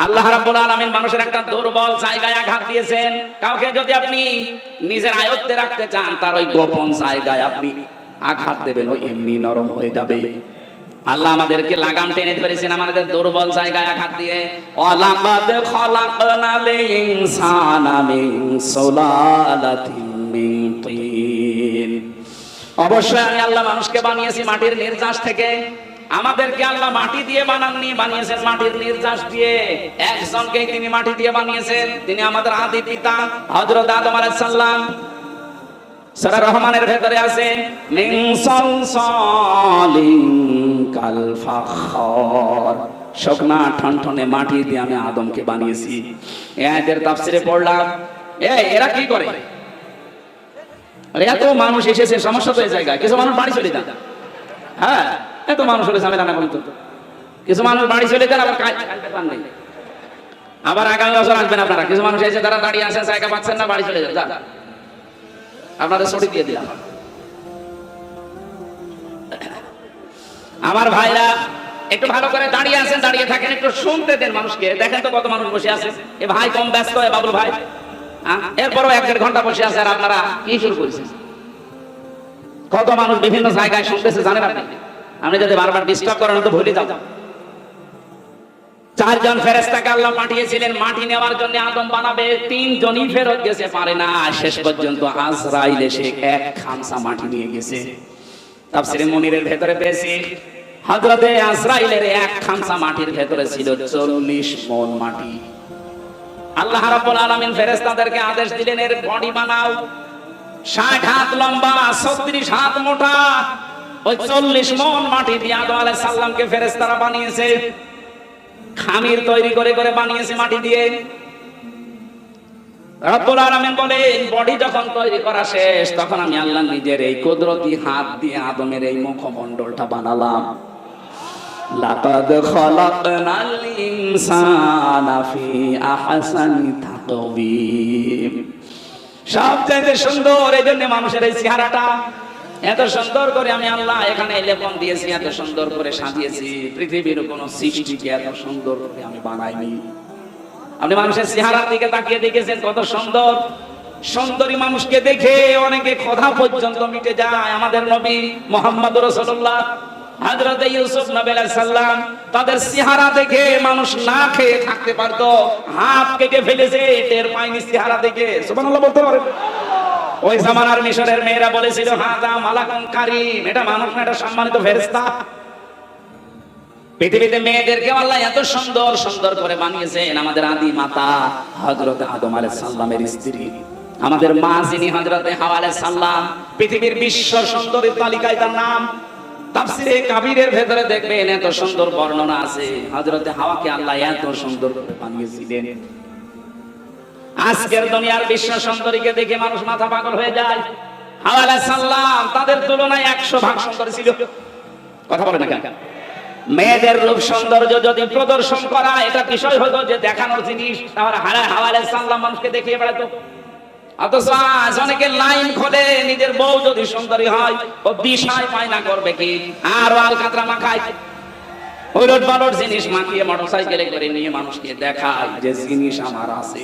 আল্লাহ রাব্বুল আলামিন মানুষের একটা দুর্বল জায়গায় আঘাত দিয়েছেন। কাউকে যদি আপনি নিজের আয়ত্তে রাখতে চান, তার ওই গোপন জায়গায় আপনি আঘাত দেবেন, ও এমনি নরম হয়ে যাবে। আল্লাহ আমাদেরকে লাগাম টেনে ধরেছেন আমাদের দুর্বল জায়গায় আঘাত দিয়ে। ওয়ালাকাদ খালাকনাল ইনসানা মিন সুলালাতিন মিন তিন। অবশ্যই আমি আল্লাহ মানুষকে বানিয়েছি মাটির নির্যাস থেকে। আমাদেরকে আল্লাহ মাটি দিয়ে বানাননি, বানিয়েছেন মাটির নির্যাস দিয়ে। একজনকে তিনি মাটি দিয়ে বানিয়েছেন, তিনি আমাদের আদি পিতা হযরত আদম আলাইহিস সালাম। সূরা রহমানের ভেতরে আছে মিন সালসালিন কাল ফাখর, শুকনা ঠনঠনে মাটি দিয়ে আমি আদমকে বানিয়েছি। এই আয়াতের তাফসীরে পড়লাম, এরা কি করে? এত মানুষ এসেছে, সমস্যা তো এই জায়গায়। কিছু মানুষ বাড়ি চলে যান, হ্যাঁ এত মানুষ হলে ঝামেলা না বলতো। কিছু মানুষ বাড়ি চলে যান, আবার কালকে পান নেই, আবার আগামী বছর আসবেন আপনারা। কিছু মানুষ এসে তারা দাঁড়িয়ে আছেন, জায়গা পাচ্ছেন না, বাড়ি চলে যান, আপনাদের ছুটি দিয়ে দিলাম। আমার ভাইরা একটু ভালো করে দাঁড়িয়ে আছেন, দাঁড়িয়ে থাকেন, একটু শুনতে দেন মানুষকে। দেখেন তো কত মানুষ বসে আছে। এ ভাই কম ব্যস্ত, বাবুল ভাই এরপরও 1-1.5 ঘন্টা বসে আছে, আর আপনারা কি শুরু করেছেন? কত মানুষ বিভিন্ন জায়গায় শুনতেছে জানেন আপনি? আপনি যদি বারবার ডিস্টার্ব করেন তো ভুলে যাও। 4 জন ফেরেশতাকে আল্লাহ পাঠিয়েছিলেন মাটি নেওয়ার জন্য, আদম বানাবে। 3 জনই ফেরত গেছে, পারে না। শেষ পর্যন্ত আজরাইল এসে 1 খামসা মাটি নিয়ে গেছে। তাফসীরে মুনিরের ভেতরে পেয়েছি হযরতে আজরাইলের 1 খামসা মাটির ভেতরে ছিল 40 মণ মাটি। আল্লাহ রাব্বুল আলামিন ফেরেশতাদেরকে আদেশ দিলেন, এর বডি বানাও 60 হাত লম্বা, 36 হাত মোটা। ওই 40 মণ মাটি দিয়ে আদম আলাইহিস সালামকে ফেরেশতারা বানিয়েছে। খামির তৈরি করে করে বানিয়েছে মাটি দিয়ে। রব্বুল আলামিন বলেন, বডি যখন তৈরি করা শেষ, তখন আমি আল্লাহ নিজের এই কুদরতি হাত দিয়ে আদমের এই মুখমণ্ডলটা বানালাম। লাকাদ খালাকনাল ইনসানা ফি আহসানি তাকওয়িম। সবচেয়ে সুন্দর, এইজন্য মানুষের এই চেহারাটা এত সুন্দর করে আমি আল্লাহ এখানে লেপন দিয়েছি, এত সুন্দর করে সাজিয়েছি। পৃথিবীর কোন সৃষ্টিকে এত সুন্দর করে আমি বানাইনি। আপনি মানুষের চেহারার দিকে তাকিয়ে দেখেছেন কত সুন্দর? সুন্দরী মানুষকে দেখে অনেকে ক্ষুধা পর্যন্ত মিটে যায়। আমাদের নবী মুহাম্মদুর রাসূলুল্লাহ হযরত ইউসুফ নবী আলাইহিস সালাম, তাদের চেহারা দেখে মানুষ না খেয়ে থাকতে পারতো। হাত কেটে ফেলেছে, টের পায়নি চেহারা দেখে। সুবহানাল্লাহ বলতে পারেন? ওই জামানার মিশরের মেয়েরা বলেছিল, হাদা মালাকুন কারীম, এটা মানুষ না, এটা সম্মানিত ফেরেশতা। পৃথিবীতে মেয়েদেরকে আল্লাহ এত সুন্দর সুন্দর করে বানিয়েছেন। আমাদের আদি মাতা হযরত আদম আলাইহিস সালামের স্ত্রী, আমাদের মা যিনি হযরতে হাওয়া আলাইহিস সালাম, পৃথিবীর বিশ্ব সুন্দরীর তালিকায় তার নাম। তাফসীরে কাবীরের ভেতরে দেখবেন এত সুন্দর বর্ণনা আছে, হযরতে হাওয়াকে আল্লাহ এত সুন্দর করে বানিয়েছিলেন। আজকের দুনিয়ার বিশ্ব সুন্দরীকে দেখে মানুষ মাথা পাগল হয়ে যায়। হাওয়া আলাইহিস সালাম তাদের তুলনায় 100 ভাগ সুন্দর ছিল। কথা বলে না কেন? মেয়েদের রূপ সৌন্দর্য যদি প্রদর্শন করা এটা বিষয় হতো যে দেখানোর জিনিস, তাহলে হাওয়া আলাইহিস সালাম মানুষকে দেখিয়ে বেড়াতো। অথচ আজ অনেকে লাইন খোলে, নিজের বউ যদি সুন্দরী হয় ও দিশায় পায়না করবে কি, আর আলকাতরা মাখায়, ওলট পালট জিনিস মাখিয়ে মোটরসাইকেলে করে নিয়ে মানুষকে দেখায় যে জিনিস আমার আছে।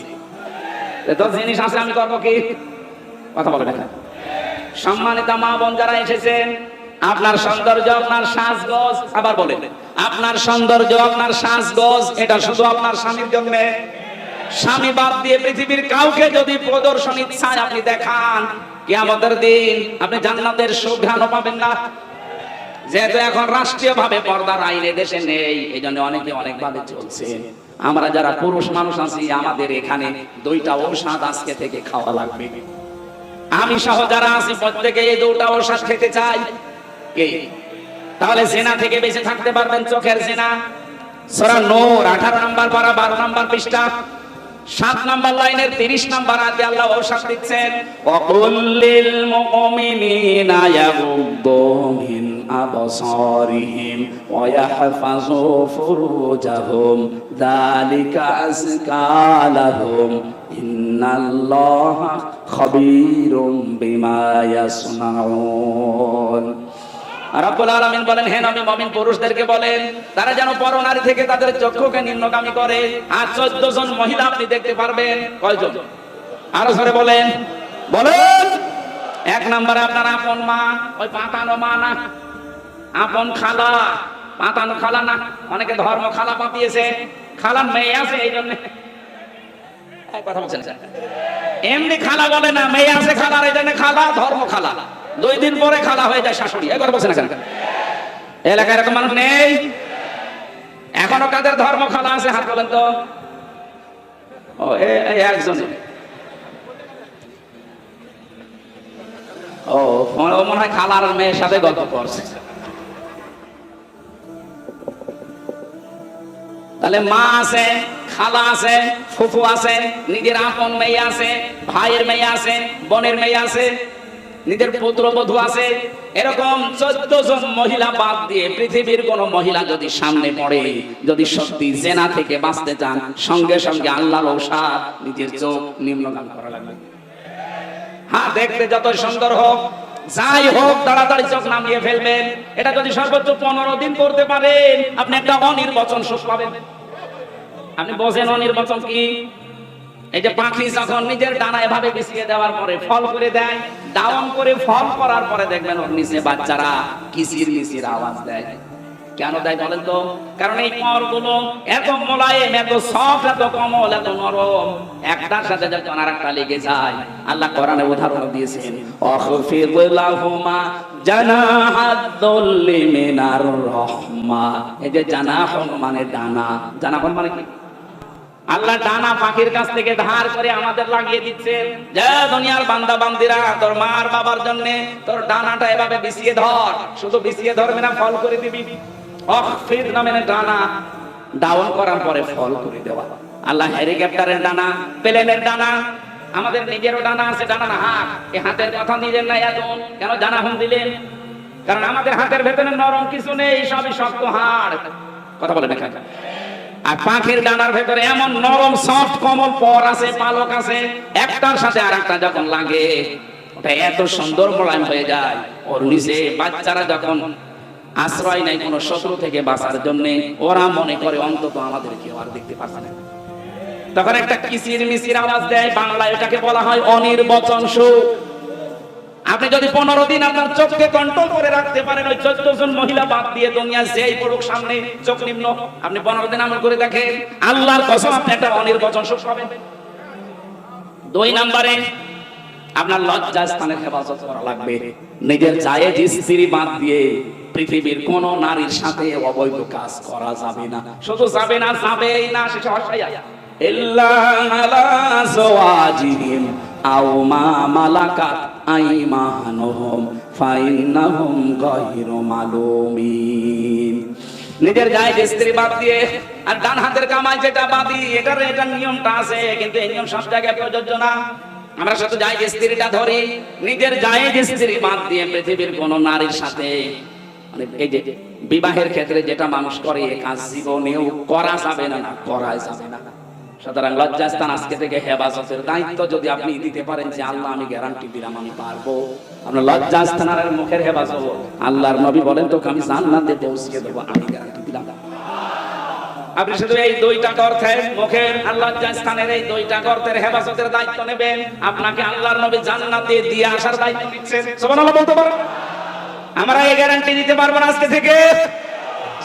তো জিনিস আছে, আমি করবো কি? কথা বলে দেখা। সম্মানিত মা বোন যারা এসেছেন, আপনার সৌন্দর্য, আপনার সাজগোজ, আবার বলেন আপনার সৌন্দর্য, আপনার সাজগোজ এটা শুধু আপনার স্বামীর জন্য। স্বামী বাদ দিয়ে পৃথিবীর কাউকে যদি প্রদর্শনী চায় আপনি দেখান, কিয়ামতের দিন আপনি জান্নাতের সুঘ্রাণও পাবেন না। যেহেতু এখন রাষ্ট্রীয় ভাবে পর্দার আইন দেশে নেই, এই জন্য অনেকে অনেক ভাবে চলছে। আমরা যারা পুরুষ মানুষ আছি, আমাদের এখানে 2টা ঔষধ আজকে থেকে খাওয়া লাগবে। আমি সহ যারা আছি প্রত্যেকে এই 2টা ঔষধ খেতে চাই। তাহলে জিনা থেকে বেঁচে থাকতে পারবেন। চোখের জিনা, সূরা নূর 18 নম্বর পারা 12 নম্বর পৃষ্ঠা 7 নম্বর লাইনের 30 নম্বর আয়াতে আল্লাহ ঔষধ দিচ্ছেন, ওয়াকুল্লিল মুমিনিনা ইয়াগুদ্দু মিন আবসারিহিম ওয়া ইয়াহফাযু ফুরুজাহুম যালিকা আযকা লাহুম ইন্নাল্লাহা খাবীরুম বিমা ইয়াসনাউন। রব্বুল আলামিন বলেন, হে নবী মুমিন পুরুষদেরকে বলেন তারা যেন পরনারী থেকে তাদের চক্ষুকে নিম্নগামী করে। আর 14 জন মহিলা আপনি দেখতে পারবেন। কয়জন? আরো জোরে বলেন, বলেন। এক নম্বরে আপনার আপন মা, ওই পাতানো মা না, আপন খালা। পাতানো খালা না, অনেকে ধর্ম খালা পাতিয়েছে, খালার মেয়ে আছে এই জন্য কথা বলছেন। এমনি খালা বলে না, মেয়ে আছে খালার এই জন্য খালা, ধর্ম খালা। 2 দিন পরে খালা হয়ে যায় শাশুড়ি। এই কথা বলছেন না কেন? এলাকায় এরকম মানুষ নেই? এখনো কাদের ধর্ম খালা আছে হাত বলেন তো? ও এই একজন। ও মনে হয় খালার মেয়ের সাথে গল্প করছে। তাহলে মা আছে, খালা আছে, ফুফু আছে, নিজের আপন মেয়ে আছে, ভাইয়ের মেয়ে আছে, বোনের মেয়ে আছে, নিজের পুত্রবধূ আছে। এরকম 14 জন মহিলা বাদ দিয়ে পৃথিবীর কোন মহিলা যদি সামনে পড়ে, যদি সত্যি জেনা থেকে বাঁচতে চান, সঙ্গে সঙ্গে আল্লাহর ঔষধ নিজের চোখ নিম্নগামী করা লাগবে। হ্যাঁ, দেখতে যত সুন্দর হোক, যাই হোক, তাড়াতাড়ি চোখ নামিয়ে ফেলবেন। এটা যদি সর্বোচ্চ 15 দিন করতে পারেন, আপনি একটা অনির্বাচন সুখ পাবেন। আপনি বোঝেন অনির্বাচন কি? এই যে পাখি যখন নিজের ডানা এভাবে বিছিয়ে দেওয়ার পরে ফল করে দেয়, ডাউন করে ফল করার পরে দেখবেন ওর নিচে বাচ্চারা কিচির মিচির আওয়াজ দেয়। কেন দেয় বলেন তো? কারণ এই পরগুলো এত মোলায়েম, এত সফট, এত কোমল, এত নরম, একটার সাথে যখন আরেকটা লেগে যায়। আল্লাহ কোরআনে উদাহরণ দিয়েছেন, আখফিদ লাহুমা জানাহাদ-দুল্লি মিনার রাহমা। এই যে জানাহুন মানে ডানা, জানাহুন মানে কি? আল্লাহ ডানা পাখির কাছ থেকে ধার করে আমাদের লাগিয়ে দিচ্ছেন, যে দুনিয়ার বান্দা বান্দিরা, তোর মার বাবার জন্য তোর ডানাটা এভাবে বিছিয়ে ধর। শুধু বিছিয়ে ধরবে না, ফল করে দিবি। আখফিদ নামে ডানা ডাউন করার পরে ফল করে দেওয়া। আল্লাহ হেলিকপ্টারের ডানা, প্লেনের ডানা, আমাদের নিজেরও ডানা আছে, ডানা না হাত। এই হাতের কথা নিজের নাই এখন কেন জানাহুন দিলেন? কারণ আমাদের হাতের ভেতরে নরম কিছু নেই, সবই শক্ত হাড়। কথা বলে দেখা। আর পাখির ডানার ভেতরে এমন নরম সফট কোমল পর আছে, পালক আছে, একটার সাথে আরেকটা যখন লাগে ওটা এত সুন্দর মোলায়েম হয়ে যায়। ওর নিচে বাচ্চারা যখন আশ্রয় নেয় কোনো শত্রু থেকে বাঁচার জন্য, ওরা মনে করে অন্তত আমাদের কেউ আর দেখতে পাচ্ছে না, তখন একটা কিচির মিচির আওয়াজ দেয়। বাংলায় এটাকে বলা হয় অনির্বাচন সুখ। আপনি যদি 15 দিন আপনার চোখকে কন্ট্রোল করে রাখতে পারেন, ওই 14 জন মহিলা বাদ দিয়ে দুনিয়া যেই পড়ুক সামনে চোখ নিম্ন, আপনি 15 দিন আমল করে দেখেন, আল্লাহর কসম আপনি একটা অনির্বাচন সুখ পাবেন। 2 নম্বরে আপনার লজ্জা স্থানের হেফাজত করা লাগবে। নিজের জায়েজ স্ত্রী বাদ দিয়ে পৃথিবীর কোন নারীর সাথে অবৈধ কাজ করা যাবে না। শুধু যাবে না, যাবেই না, সেটা অসহায়। ইল্লা আলা যাওয়াজিহিম আও মা মালাকাত আইমানুহুম ফাইন্নাহুম গায়রু মালুমিন। নিজের জায়েজ স্ত্রী বাদ দিয়ে আর ডান হাতের কামাই যেটা বাদি, এটার নিয়মটা আছে, কিন্তু এই নিয়ম সব জায়গায় প্রযোজ্য না। আমরা শুধু জায়েজ স্ত্রীটা ধরি, নিজের জায়েজ স্ত্রী বাদ দিয়ে পৃথিবীর কোন নারীর সাথে, মানে এই যে বিবাহের ক্ষেত্রে যেটা মানুষ করে, এই কাজ জীবনেও করা যাবে না, করা যাবে না। সুতরাং লজ্জাস্থান আজকে থেকে হেফাজতের দায়িত্ব যদি আপনি দিতে পারেন, যে আল্লাহ আমি গ্যারান্টি দিলাম আমি পারবো, আপনার লজ্জাস্থানের মুখের হেফাজত আল্লাহর নবী বলেন তোকে আমি জান্নাতে পৌঁছিয়ে দেবো, আমি গ্যারান্টি দিলাম। আপনি শুধু এই 2টা গর্তের মুখের আর লজ্জাস্থানের এই 2টা গর্তের হেফাজতের দায়িত্ব নেবেন, আপনাকে আল্লাহর নবী জান্নাতে দিয়ে আসার দায়িত্ব নিচ্ছেন। সুবহানাল্লাহ বলতে পারেন? আমরা এই গ্যারান্টি দিতে পারবো না আজকে থেকে।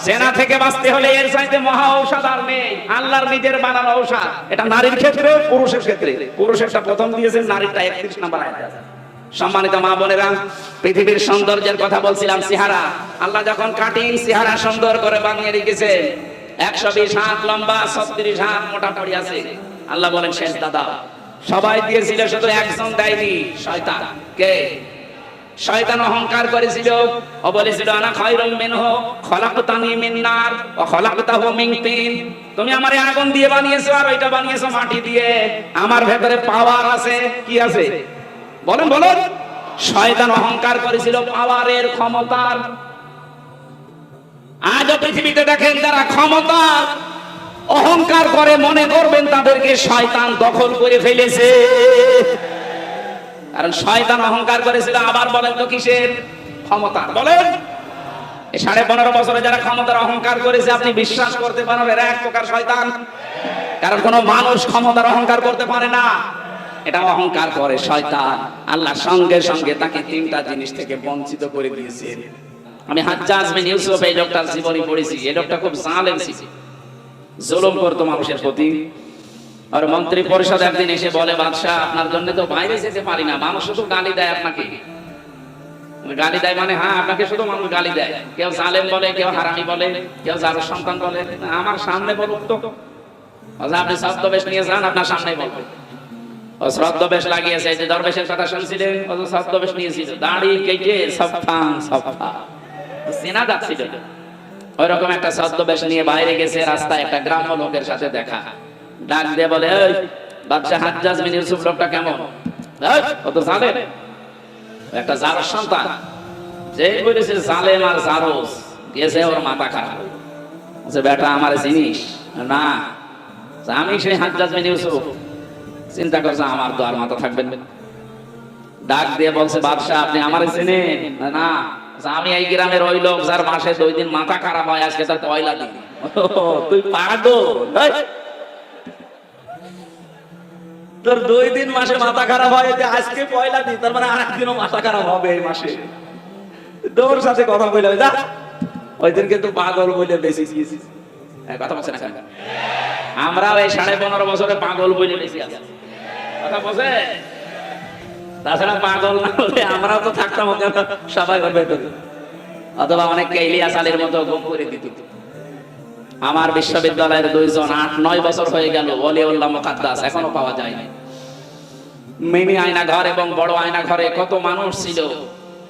জেনা থেকে বাঁচতে হলে এর চাইতে মহা ঔষধ আর নেই, আল্লাহর নিজের বানানো ঔষধ। এটা নারীর ক্ষেত্রে, পুরুষের ক্ষেত্রে। পুরুষেরটা প্রথম দিয়েছেন, নারীরটা 31 নম্বর আয়াতে আছে। সম্মানিত মা বোনেরা, পৃথিবীর সৌন্দর্যের কথা বলছিলাম, চেহারা। আল্লাহ যখন কাটিং চেহারা সুন্দর করে বানিয়ে রেখেছে, 120 হাত লম্বা, 36 হাত মোটা পড়ি আছে। আল্লাহ বলেন সেজদা দাও। সবাই দিয়েছিল, শুধু একজন দেয়নি, শয়তান। কে? শয়তান অহংকার করেছিল, ও বলেছিল আনা খায়রুম মিনহু খলাকতানি মিন নার ওয়া খলাকতাহু মিন তিন। তুমি আমারে আগুন দিয়ে বানিয়েছো আর ওইটা বানিয়েছো মাটি দিয়ে, আমার ভেতরে পাওয়ার আছে। কি আছে বলেন? বলেন। শয়তান অহংকার করেছিল পাওয়ারের, ক্ষমতার। আজও পৃথিবীতে দেখেন যারা ক্ষমতা অহংকার করে, মনে করবেন তাদেরকে শয়তান দখল করে ফেলেছে। কারণ শয়তান অহংকার করেছিল, আবার বলেন তো কিসের? ক্ষমতা। বলেন এই 15.5 বছরে যারা ক্ষমতার অহংকার করেছে আপনি বিশ্বাস করতে পারেন এরা এক প্রকার শয়তান। কারণ কোন মানুষ ক্ষমতার অহংকার করতে পারে না, এটা অহংকার করে শয়তান। আল্লাহ সঙ্গে সঙ্গে তাকে 3টা জিনিস থেকে বঞ্চিত করে দিয়েছেন। আমি হাজ্জাজ বিন ইউসুফ এই লোকটার জীবনী পড়েছি। এই লোকটা খুব জালেম ছিল, জুলুম করতো মানুষের প্রতি। আর মন্ত্রী পরিষদ একদিন এসে বলে, বাদশাহ আপনার জন্য তো বাইরে যেতে পারি না, মানুষ শুধু গালি দেয় আপনাকে। গালি দেয় মানে হ্যাঁ, আপনাকে শুধু মানুষ গালি দেয়। কেউ জালেম বলে, কেউ হারামি বলে, কেউ জারোর সন্তান বলে। আমার সামনে বলুক তো, আপনি ছদ্মবেশ নিয়ে যান, আপনার সামনেই বলবে। ও ছদ্মবেশ লাগিয়েছে, এই যে দরবেশের কথা শুনছিলেন, ও ছদ্মবেশ নিয়েছিল, দাড়ি কেটে সফা চেনা যাচ্ছিল। ওইরকম একটা ছদ্মবেশ নিয়ে বাইরে গেছে, রাস্তায় একটা গ্রাম্য লোকের সাথে দেখা। ডাক দিয়ে বলে, এই বাদশাহ হাজ্জাজ বিন ইউসুফ লোকটা কেমন? ও তো জালেম, একটা জারোর সন্তান। যে বলেছে জালেম আর জারোস, গেছে ওর মাথা খারাপ। বলছে বেটা আমার জিনিস না, আমি সেই হাজ্জাজ বিন ইউসুফ। চিন্তা করছে আমার তো আর মাথা থাকবেন না। ডাক দিয়ে বলছে, বাদশাহ আপনি আমারে চেনেন? না, আমি এই গ্রামের ওই লোক যার মাসে 2 দিন মাথা খারাপ হয়, আজকে তার পয়লা দিন। তুই পাগল, তোর 2 দিন মাসে মাথা খারাপ হয়, আজকে পয়লা দিন, তার মানে আরেকদিনও মাথা খারাপ হবে এই মাসে। তোর সাথে কথা বলে যা, ওই দিন কিন্তু পাগল বলে বেশি গিয়েছিস। কথা বলছে না? আমরাও এই 15.5 বছরে পাগল বলে বেশি আছি। কথা বলছে? তাছাড়া পাগল না হলে আমরাও তো থাকতাম সবাই করবে, অথবা অনেককে ইলিয়াস আলীর মতো গুম করে দিত। আমার বিশ্ববিদ্যালয়ের 2 জন 8-9 বছর হয়ে গেল ওলিউল্লাহ মুকাদ্দাস এখনো পাওয়া যায়নি। মিনি আয়না ঘর এবং বড় আয়না ঘরে কত মানুষ ছিল,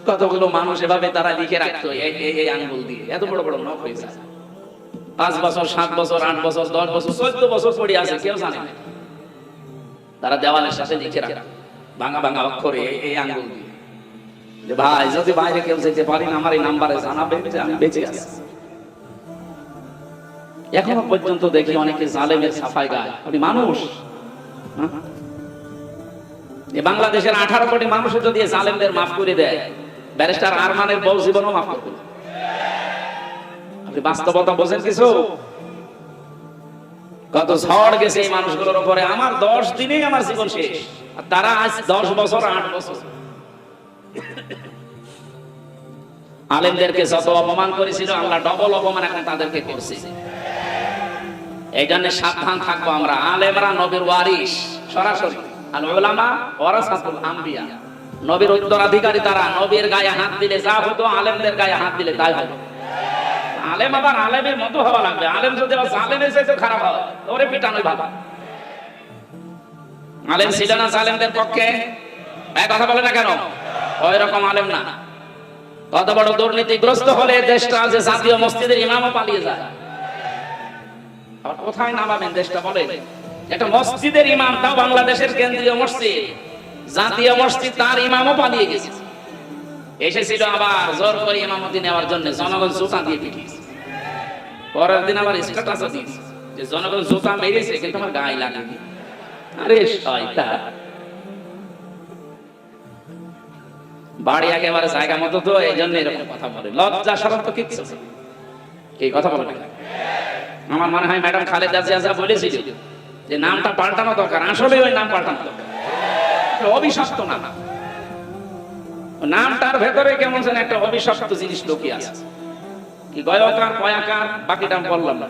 কতগুলো মানুষ এভাবে তারা লিখে রাখতো এই আঙ্গুল দিয়ে, এত বড় বড় নখ হয়ে যায়। 5 বছর 7 বছর 8 বছর 10 বছর 14 বছর পড়ে আছে, কেউ জানে না। তারা দেওয়ালের সাথে লিখে রাখতো ভাঙা ভাঙা অক্ষরে এই আঙ্গুল দিয়ে, যে ভাই যদি বাইরে কেউ যেতে পারি না, আমার এই নাম্বারে জানাবেন যে আমি বেঁচে আছি। এখনো পর্যন্ত দেখি অনেকে জালেমের সাফাই গায়। আপনি মানুষ, বাংলাদেশের 18 কোটি মানুষের যদি জালেমদের মাফ করে দেয়, ব্যারিস্টার আরমানের বউ জীবনও মাফ করবে। আপনি বাস্তবতা বোঝেন কিছু? কত ঝড় গেছে এই মানুষগুলোর উপরে। আমার 10 দিনেই আমার জীবন শেষ, আর তারা আজ 10 বছর 8 বছর। আলেমদেরকে যত অপমান করেছিল, আল্লাহ ডবল অপমান এখন তাদেরকে করছে। এই জন্য সাবধান থাকবো আমরা। আলেমরা নবীর ওয়ারিস সরাসরি, আল উলামা ওয়ারাসাতুল আম্বিয়া, নবীর উত্তরাধিকারী তারা। নবীর গায়ে হাত দিলে যা হতো, আলেমদের গায়ে হাত দিলে তাই হবে। আলেম আবার আলেমের মতো হওয়া লাগবে। আলেম যদি আবার জালেমের চাইতে খারাপ হয়, ওরে পিটানোই ভালো। আলেম ছিল না জালেমদের পক্ষে? কথা বলে না কেন? ওই রকম আলেম না। কত বড় দুর্নীতিগ্রস্ত হলে দেশটা যে জাতীয় মসজিদের ইমামও পালিয়ে যায়। আবার কোথায় নামাবেন দেশটা বলে? একটা মসজিদের ইমাম, তাও বাংলাদেশের কেন্দ্রীয় মসজিদ, জাতীয় মসজিদ, তার ইমামও পালিয়ে গেছে। এসেছিল আবার জোর করে ইমামতি নেওয়ার জন্য, জনগণ জুতা দিয়ে পিটিয়েছে। পরের দিন আবার স্ট্যাটাস দিয়েছে যে জনগণ জুতা মেরেছে কিন্তু আমার গায়ে লাগেনি। আরে শয়তান, বাড়ি একেবারে জায়গা মতো তো, এই জন্য এরকম কথা বলে। লজ্জা শরম তো কিচ্ছু নেই, এই কথা বলে না। আমার মনে হয় ম্যাডাম খালেদা জিয়া যা বলেছিল যে নামটা পাল্টানো দরকার, আসলে ওই নাম পাল্টানো দরকার। অভিশপ্ত নাম, নামটার ভেতরে কেমন যেন একটা অভিশপ্ত জিনিস লুকিয়ে আছে। কি গয়কার কয়াকার বাকি নাম বললাম না,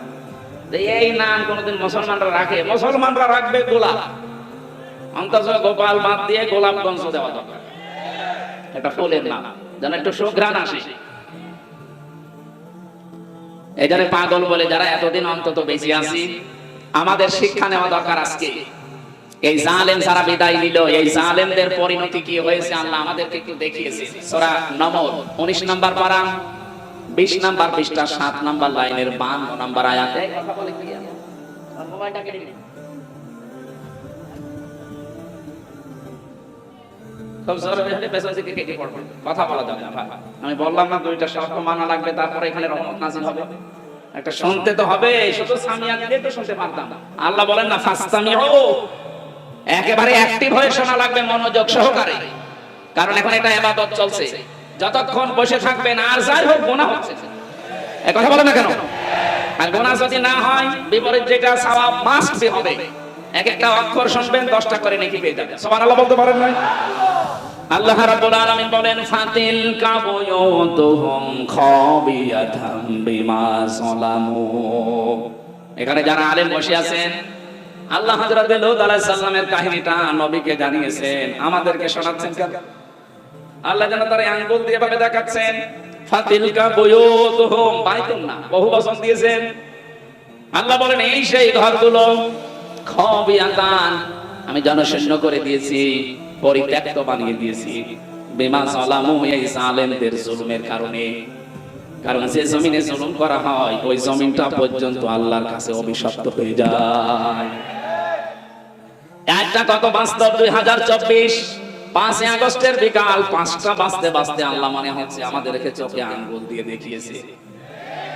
যে এই নাম কোনদিন মুসলমানরা রাখে। মুসলমানরা রাখবে গোলাপ, অন্তত গোপাল বাদ দিয়ে গোলাপগঞ্জ দেওয়া দরকার, একটা ফুলের নাম, যেন একটু সুঘ্রাণ আসে। এই জন্য পাগল বলে যারা এতদিন অন্তত বেঁচে আছি, আমাদের শিক্ষা নেওয়া দরকার আজকে। এই জালেম যারা বিদায় নিল, এই জালেমদের পরিণতি কি হয়েছে আল্লাহ আমাদেরকে একটু দেখিয়েছে। সূরা নমল 19 নম্বর পারা 20 নম্বর পৃষ্ঠা 7 নম্বর লাইনের 52 নম্বর আয়াতে কথা বলে কি? আর মোবাইলটা কেটে দিন। খুব জোরে হলে পেছন থেকে কেটে পড়বে, কথা বলা যাবে না। আমি বললাম না 2টা শর্ত মানা লাগবে, তারপরে এখানে রহমত নাযিল হবে। একটা শুনতে তো হবে, শুধু সামিয়া দিলে তো শুনতে পারতাম না। আল্লাহ বলেন না ফাসতামিউ, একেবারে অ্যাক্টিভ হয়ে শোনা লাগবে, মনোযোগ সহকারে। কারণ এখন এটা ইবাদত চলছে, যতক্ষণ বসে থাকবেন আর যাই হোক গুনাহ হচ্ছে, এই কথা বলে না কেন? আর গুনাহ যদি না হয় বিপরীত যেটা সওয়াব মাস্ট বি হবে। এক একটা অক্ষর শুনবেন 10টা করে নেকি পেয়ে যাবেন। সুবহানাল্লাহ বলতে পারেন না? আল্লাহ রাব্বুল আলামিন বলেন ফাতিল কাবুয়ুতুহুম খাবিয়াতাম বিমা যালামু। এখানে যারা আলেম বসে আছেন, আল্লাহ হযরত লূত আলাইহিস সালামের কাহিনীটা নবীকে জানিয়েছেন, আমাদেরকে শোনাচ্ছেন কেন? আল্লাহ যেন তার আঙ্গুল দিয়ে ভাবে দেখাচ্ছেন। ফাতিল কাবুয়ুতুহুম, বাইতুন না, বহু বচন দিয়েছেন। আল্লাহ বলেন এই সেই ঘরগুলো খাবিয়াতান, আমি জনশূন্য করে দিয়েছি, পরিত্যক্ত বানিয়ে দিয়েছি। বিমা যালামু, এই জালেমদের জুলুমের কারণে। কারণ যে জমিনে জুলুম করা হয় ওই জমিনটা পর্যন্ত আল্লাহর কাছে অভিশপ্ত হয়ে যায়। একটা কত বাস্তব 2024 5 আগস্টের বিকাল 5টা বাজতে বাজতে আল্লাহ মনে হচ্ছে আমাদেরকে চোখে আঙ্গুল দিয়ে দেখিয়েছে।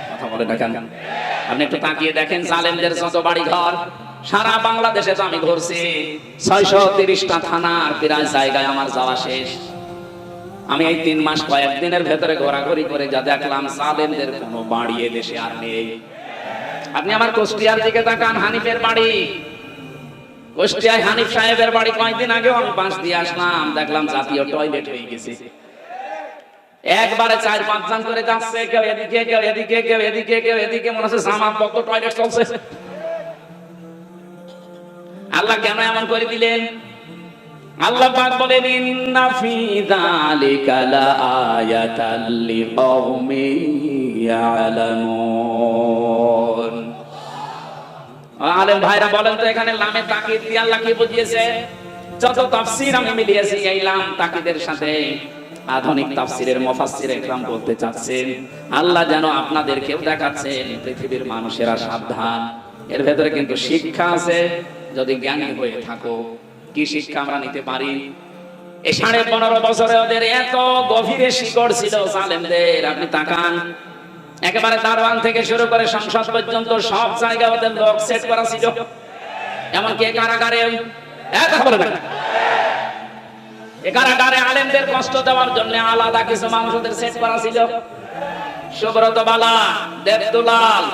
কথা বলে না কেন? আপনি একটু তাকিয়ে দেখেন জালেমদের যত বাড়ি ঘর সারা বাংলাদেশে। তো আমি ঘুরছি 630টা থানার প্রায় জায়গায় আমার যাওয়া শেষ। আমি এই 3 মাস কয়েকদিনের ভেতরে ঘোরাঘুরি করে যা দেখলাম জালেমদের কোনো বাড়ি দেশে আর নেই। আপনি আমার কুষ্টিয়ার দিকে তাকান, হানিফের বাড়ি, কুষ্টিয়ায় হানিফ সাহেবের বাড়ি কয়েকদিন আগে আমি পাশ দিয়ে আসলাম, দেখলাম জাতীয় টয়লেট হয়ে গেছে। একবারে 4-5 জন করে যাচ্ছে, কেউ এদিকে কেউ এদিকে কেউ এদিকে কেউ এদিকে, মনে হচ্ছে জামাতবদ্ধ টয়লেট চলছে। আল্লাহ কেন এমন করে দিলেন? আল্লাহ পাক বলেন ইন্না ফি যালিকা লাআয়াতাল লিকাওমিন ইয়ালামুন। আলেম ভাইরা বলেন তো এখানে লামে তাকিদ দিয়ে আল্লাহ কি বুঝিয়েছে? যত তাফসীর আমি মিলিয়েছি এই লাম তাকিদের সাথে আধুনিক তাফসীরের মুফাসসির একরাম বলতে চাচ্ছেন আল্লাহ যেন আপনাদেরকেও দেখাচ্ছেন পৃথিবীর মানুষেরা সাবধান, এর ভেতরে কিন্তু শিক্ষা আছে যদি জ্ঞানী হয়ে থাকো। কি শিক্ষা আমরা নিতে পারি? এই 15.5 বছরে ওদের এত গভীরে শিকড় ছিল জালেমদের। আপনি তাকান, একেবারে দারওয়ান থেকে শুরু করে সংসদ পর্যন্ত সব জায়গায় ওদের লোক সেট করা ছিল। এমনকি কারাগারে, কথা বলে না, কারাগারে আলেমদের কষ্ট দেওয়ার জন্য আলাদা কিছু মানুষ ওদের সেট করা ছিল। সুব্রত বালা, দেবদুলাল,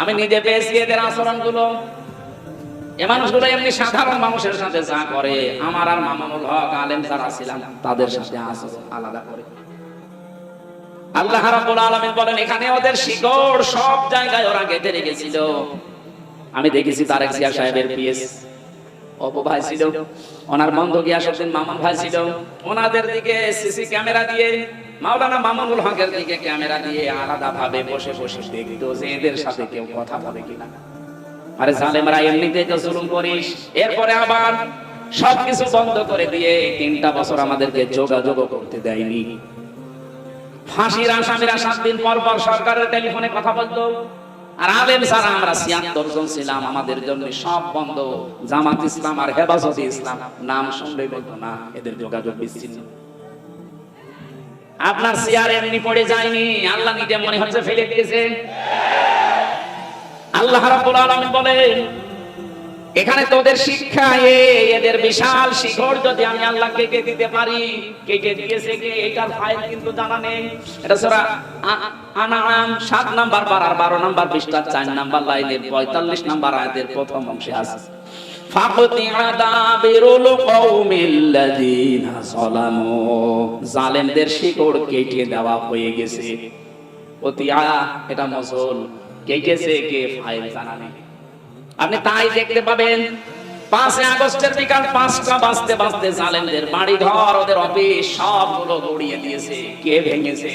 আমি নিজে পেয়েছি এদের আচরণগুলো। এই মানুষগুলো এমনি সাধারণ মানুষের সাথে যা করে, আমার আর মামুনুল হক আলেম যারা ছিলাম তাদের সাথে আচরণ আলাদা করে। আল্লাহ রাব্বুল আলামিন বলেন এখানে ওদের শিকড় সব জায়গায় ওরা গেঁথে রেখেছিল। আমি দেখেছি তারেক জিয়া সাহেবের পিএস অপু ভাই ছিল, ওনার বন্ধু গিয়াসউদ্দিন মামুন ভাই ছিল, ওনাদের দিকে সিসি ক্যামেরা দিয়ে মাওলানা মামুনুল হকের দিকে ক্যামেরা দিয়ে আলাদা ভাবে বসে বসে দেখতো যে এদের সাথে কেউ কথা বলে কিনা। আরে জালেমরা এমনিতেই তো জুলুম করিস, এরপরে আবার সবকিছু বন্ধ করে দিয়ে 3টা বছর আমাদেরকে যোগাযোগ করতে দেয়নি। ফাঁসির আসামিরা 7 দিন পর পর সরকারের টেলিফোনে কথা বলতো। আর আলেম যারা আমরা 76 জন ছিলাম, আমাদের জন্য সব বন্ধ। জামাত ইসলাম আর হেফাজতে ইসলাম নাম শুনলেই বলতো না, এদের যোগাযোগ বিচ্ছিন্ন। আপনার চেয়ার এমনি পড়ে যায়নি, আল্লাহ নিজে মনে হচ্ছে ফেলে দিয়েছে। আল্লাহ রাব্বুল আলামিন বলেন এখানে তোদের শিক্ষা, এদের বিশাল শিকড় যদি আমি আল্লাহ কেটে দিতে পারি, কেটে দিয়েছে কে এটার ফাইল কিন্তু জানা নেই। এটা সূরা আনআম 7 নাম্বার পারার 12 নাম্বার পৃষ্ঠা 4 নাম্বার লাইনের 45 নাম্বার আয়াতের প্রথম অংশে আছে ফাকতিআ দাবিরুল কওমিল্লাযিনা যালামু, জালেমদের শিকড় কেটে দেওয়া হয়ে গেছে। অতিয়া এটা মজল, কেটেছে কে ফাইল জানা নেই। আপনি তাই দেখতে পাবেন 5 আগস্টের বিকাল 5টা বাজতে বাজতে জালেমদের বাড়ি ঘর, ওদের অফিস সবগুলো গড়িয়ে দিয়েছে। কে ভেঙেছে?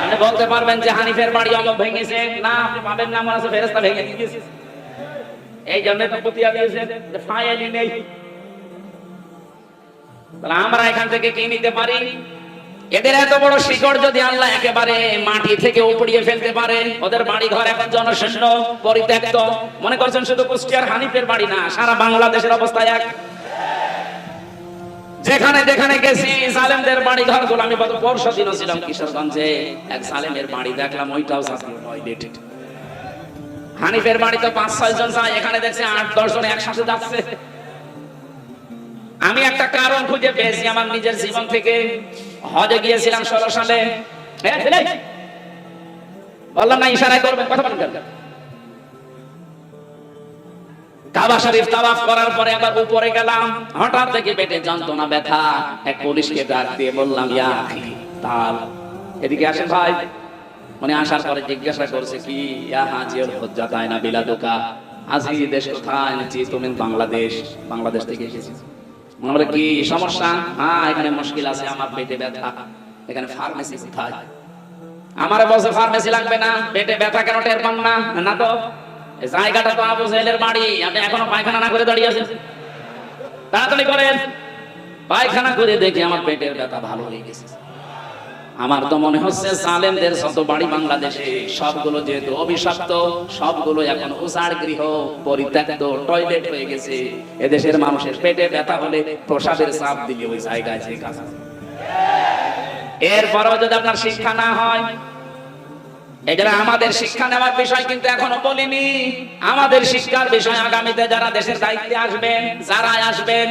আপনি বলতে পারবেন যে হানিফের বাড়ি অমুক ভেঙেছে? না, আপনি পাবেন না, মনে আছে ফেরেশতা ভেঙে দিয়েছে। এই জন্য তো পুতিয়া দিয়েছে যে ফাইলই নেই। তাহলে আমরা এখান থেকে কি নিতে পারি? এদের এত বড় শিকড় যদি আল্লাহ একেবারে মাটি থেকে উপড়িয়ে ফেলতে পারে, ওদের বাড়ি ঘর এখন জনশূন্য পরিত্যক্ত। মনে করছেন শুধু কুষ্টিয়ার হানিফের বাড়ি না, সারা বাংলাদেশের অবস্থা এক। যেখানে যেখানে গেছি জালেমদের বাড়ি ঘর গুলো, আমি পরশু দিনও ছিলাম কিশোরগঞ্জে, এক জালেমের বাড়ি দেখলাম, ওইটাও জাতীয় টয়লেট। হানিফের বাড়ি তো 5-6 জন যায়, এখানে দেখছি 8-10 জন একসাথে যাচ্ছে। আমি একটা কারণ খুঁজে পেয়েছি আমার নিজের জীবন থেকে। হজে গিয়েছিলাম 16 সালে, বললাম না ইশারায় করবেন, কথা বলেন কেন? কাবা শরীফ তাওয়াফ করার পরে আবার উপরে গেলাম, হঠাৎ দেখি পেটে যন্ত্রণা ব্যথা। এক পুলিশকে ডাক দিয়ে বললাম, ইয়া আখি তাল, এদিকে আসেন ভাই। মানে আসার পরে জিজ্ঞাসা করছে, কি ইয়া হাজিউল হুজ্জাত আইনা বিলাদুকা, আজি দেশ কোথায়? জি তুমি বাংলাদেশ। বাংলাদেশ থেকে এসেছি। আমরা কি সমস্যা? হ্যাঁ এখানে মুশকিল আছে, আমার পেটে ব্যথা। এখানে ফার্মেসি কোথায়? আমারে বলছে ফার্মেসি লাগবে না, পেটে ব্যথা কেন টের পান না? না তো এই জায়গাটা তো আবু জেহেলের বাড়ি, আপনি এখনো পায়খানা না করে দাঁড়িয়ে আছেন, তাড়াতাড়ি করেন। পায়খানা করে দেখি আমার পেটের ব্যথা ভালো হয়ে গেছে। আমার তো মনে হচ্ছে জালেমদের যত বাড়ি বাংলাদেশে সবগুলো যেহেতু অভিশপ্ত, সবগুলো এখন উজাড় গৃহ, পরিত্যক্ত টয়লেট হয়ে গেছে। এদেশের মানুষের পেটে ব্যথা হলে প্রসাবের চাপ দিলে ওই জায়গায় যে কাজ। এরপরও যদি আপনার শিক্ষা না হয়, এজন্য আমাদের শিক্ষা নেওয়ার বিষয় কিন্তু এখনো বলিনি। আমাদের শিক্ষার বিষয় আগামীতে যারা দেশের দায়িত্বে আসবেন, যারা আসবেন